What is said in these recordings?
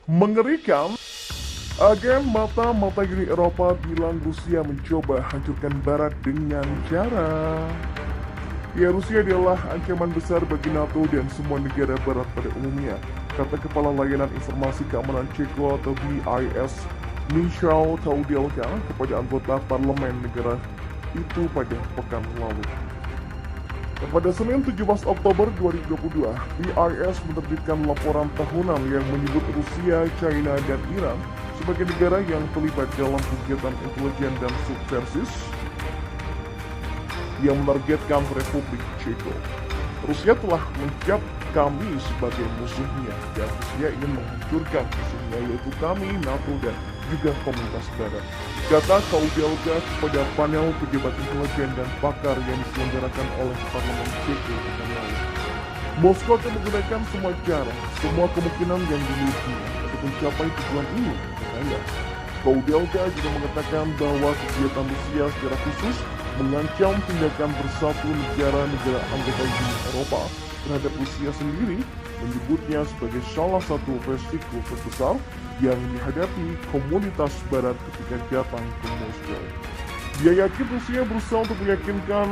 Mengerikan, agen mata-mata Uni Eropa bilang Rusia mencoba hancurkan Barat dengan cara... Ya, Rusia adalah ancaman besar bagi NATO dan semua negara Barat pada umumnya, kata Kepala Layanan Informasi Keamanan Ceko atau BIS, Michal Taudelka, kepada anggota parlemen negara itu pada pekan lalu. Pada Senin 17 Oktober 2022, BIS menerbitkan laporan tahunan yang menyebut Rusia, China, dan Iran sebagai negara yang terlibat dalam kegiatan intelijen dan subversif yang menargetkan Republik Ceko. Rusia telah mencap kami sebagai musuhnya, dan Rusia ingin menghancurkan musuhnya, yaitu kami, NATO, dan juga komunitas barat, kata Taudelka kepada panel pejabat intelijen dan pakar yang diselenggarakan oleh Parlemen Ceko pekan lalu. Moskow akan menggunakan semua cara, semua kemungkinan yang dimilikinya untuk mencapai tujuan ini, katanya. Taudelka juga mengatakan bahwa kegiatan Rusia secara khusus mengancam tindakan bersatu negara-negara anggota Uni Eropa terhadap Rusia sendiri, menyebutnya sebagai salah satu resiko terbesar yang dihadapi komunitas barat ketika datang ke Moskow. Dia yakin Rusia berusaha untuk meyakinkan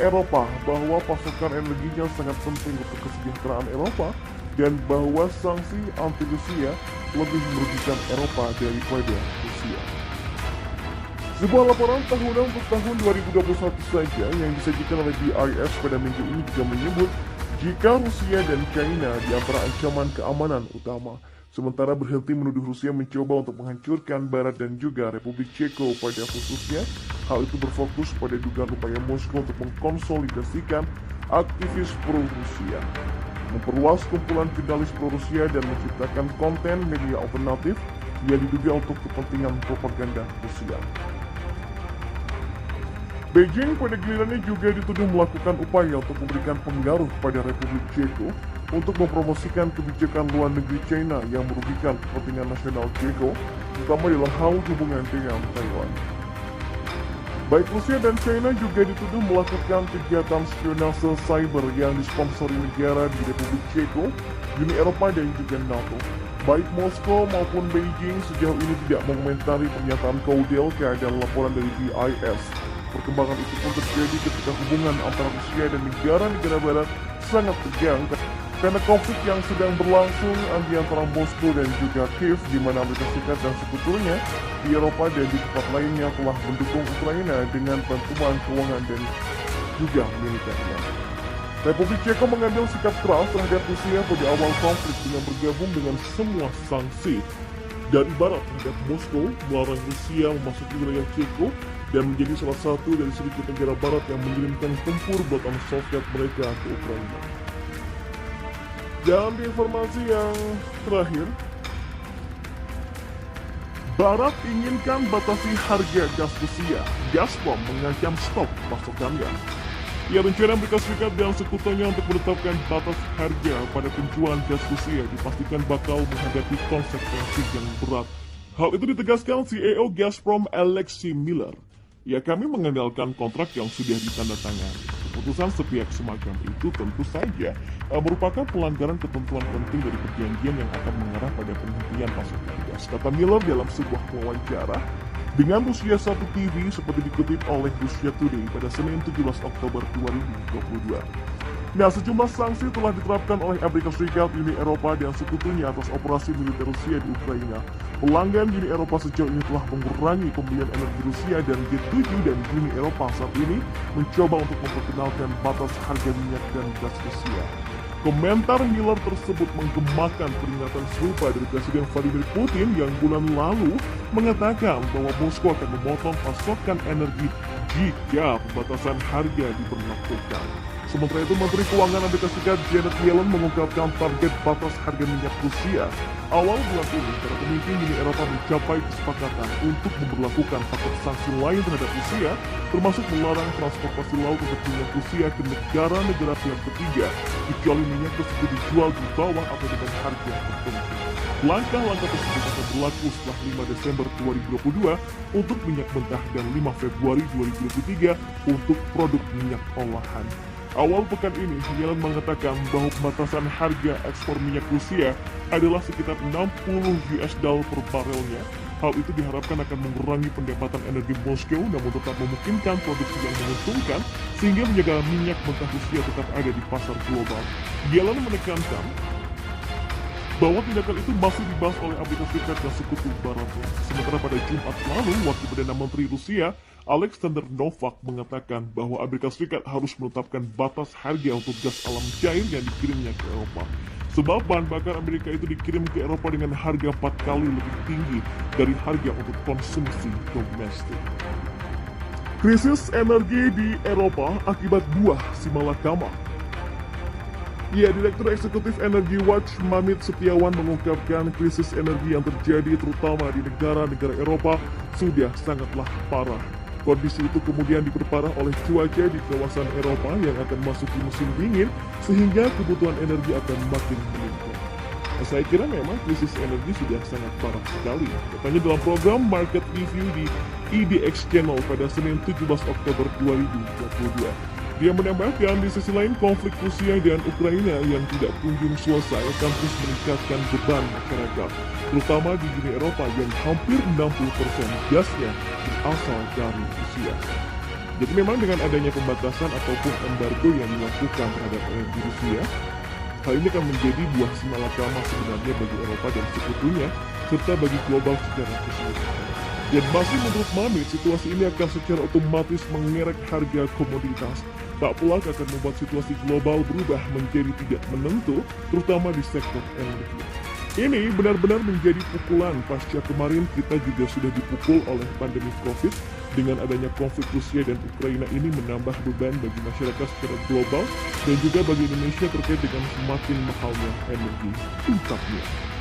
Eropa bahwa pasokan energinya sangat penting untuk kesejahteraan Eropa dan bahwa sanksi anti-Rusia lebih merugikan Eropa daripada Rusia. Sebuah laporan tahunan untuk tahun 2021 saja yang disajikan oleh BIS pada minggu ini juga menyebut jika Rusia dan China di antara ancaman keamanan utama, sementara berhenti menuduh Rusia mencoba untuk menghancurkan Barat dan juga Republik Ceko pada khususnya, hal itu berfokus pada dugaan upaya Moskow untuk mengkonsolidasikan aktivis pro-Rusia, memperluas kumpulan finalis pro-Rusia dan menciptakan konten media alternatif yang diduga untuk kepentingan propaganda Rusia. Beijing pada gilirannya juga dituduh melakukan upaya untuk memberikan pengaruh pada Republik Ceko untuk mempromosikan kebijakan luar negeri China yang merugikan kepentingan nasional Ceko, terutama dalam hal hubungan dengan Taiwan. Baik Rusia dan China juga dituduh melakukan kegiatan spionase cyber yang disponsori negara di Republik Ceko, Uni Eropa, dan juga NATO. Baik Moskow maupun Beijing sejauh ini tidak mengomentari pernyataan Taudelka dan laporan dari BIS. Perkembangan itu pun terjadi ketika hubungan antara Rusia dan negara-negara barat sangat tegang karena konflik yang sedang berlangsung di antara Moskow dan juga Kiev, di mana Amerika Serikat dan sekutunya di Eropa dan di tempat lainnya telah mendukung Ukraina dengan bantuan keuangan dan juga militernya. Republik Ceko mengambil sikap keras terhadap Rusia pada awal konflik dengan bergabung dengan semua sanksi dari barat terhadap Moskow, melarang Rusia memasuki wilayah Ceko, dan menjadi salah satu dari sedikit negara barat yang mengirimkan tempur buatan Soviet mereka ke Ukraina. Dan di informasi yang terakhir, Barat inginkan batasi harga gas Rusia. Gazprom mengancam stop pasokan gas. Ia rencana Amerika Serikat dan sekutunya untuk menetapkan batas harga pada penjualan gas Rusia dipastikan bakal menghadapi konsekuensi yang berat. Hal itu ditegaskan CEO Gazprom Alexei Miller. Ya, kami mengandalkan kontrak yang sudah ditandatangani. Keputusan sepihak semacam itu tentu saja merupakan pelanggaran ketentuan penting dari perjanjian yang akan mengarah pada penghentian pasokan gas, kata Miller dalam sebuah wawancara dengan Rusia 1 TV seperti dikutip oleh Russia Today pada Senin 17 Oktober 2022. Nah, sejumlah sanksi telah diterapkan oleh Amerika Serikat, Uni Eropa, dan sekutunya atas operasi militer Rusia di Ukraina. Pelanggan Uni Eropa sejauh ini telah mengurangi pembelian energi Rusia, dan G7 dan Uni Eropa saat ini mencoba untuk memperkenalkan batas harga minyak dan gas Rusia. Komentar Miller tersebut menggemakan peringatan serupa dari Presiden Vladimir Putin yang bulan lalu mengatakan bahwa Moskow akan memotong pasokan energi jika pembatasan harga diberlakukan. Sementara itu, Menteri Keuangan Amerika Serikat Janet Yellen mengungkapkan target batas harga minyak Rusia. Awal bulan ini, para pemimpin Uni Eropa mencapai kesepakatan untuk memberlakukan paket sanksi lain terhadap Rusia, termasuk melarang transportasi laut untuk minyak Rusia ke negara-negara pihak ketiga, kecuali minyak tersebut dijual di bawah atau dengan harga tertentu. Langkah-langkah tersebut akan berlaku setelah 5 Desember 2022 untuk minyak mentah dan 5 Februari 2023 untuk produk minyak olahan. Awal pekan ini, Yellen mengatakan bahwa pembatasan harga ekspor minyak Rusia adalah sekitar 60 US dollar per barelnya. Hal itu diharapkan akan mengurangi pendapatan energi Moskow namun tetap memungkinkan produksi yang menguntungkan sehingga menjaga minyak mentah Rusia tetap ada di pasar global. Yellen menekankan bahwa tindakan itu masih dibahas oleh Amerika Serikat dan sekutu baratnya. Sementara pada Jumat lalu, Wakil Perdana Menteri Rusia Alexander Novak mengatakan bahwa Amerika Serikat harus menetapkan batas harga untuk gas alam cair yang dikirimnya ke Eropa. Sebab bahan bakar Amerika itu dikirim ke Eropa dengan harga 4 kali lebih tinggi dari harga untuk konsumsi domestik. Krisis energi di Eropa akibat buah si malakama. Ya, Direktur Eksekutif Energy Watch Mamit Setiawan mengungkapkan krisis energi yang terjadi terutama di negara-negara Eropa sudah sangatlah parah. Kondisi itu kemudian diperparah oleh cuaca di kawasan Eropa yang akan masuk di musim dingin sehingga kebutuhan energi akan makin meningkat. Saya kira memang krisis energi sudah sangat parah sekali. Katanya dalam program Market Review di EDX Channel pada Senin 17 Oktober 2022. Dia menambahkan di sisi lain konflik Rusia dan Ukraina yang tidak kunjung selesai akan terus meningkatkan beban masyarakat, terutama di Uni Eropa yang hampir 60% gasnya berasal dari Rusia. Jadi memang dengan adanya pembatasan ataupun embargo yang dilakukan terhadap energi Rusia, hal ini akan menjadi buah si malakama sebenarnya bagi Eropa dan sekutunya, serta bagi global secara keseluruhan. Dan masih menurut Mamit, situasi ini akan secara otomatis mengerek harga komoditas. Tak pelak akan membuat situasi global berubah menjadi tidak menentu, terutama di sektor energi. Ini benar-benar menjadi pukulan pasca kemarin kita juga sudah dipukul oleh pandemi COVID. Dengan adanya konflik Rusia dan Ukraina ini menambah beban bagi masyarakat secara global dan juga bagi Indonesia terkait dengan semakin mahalnya energi, ungkapnya.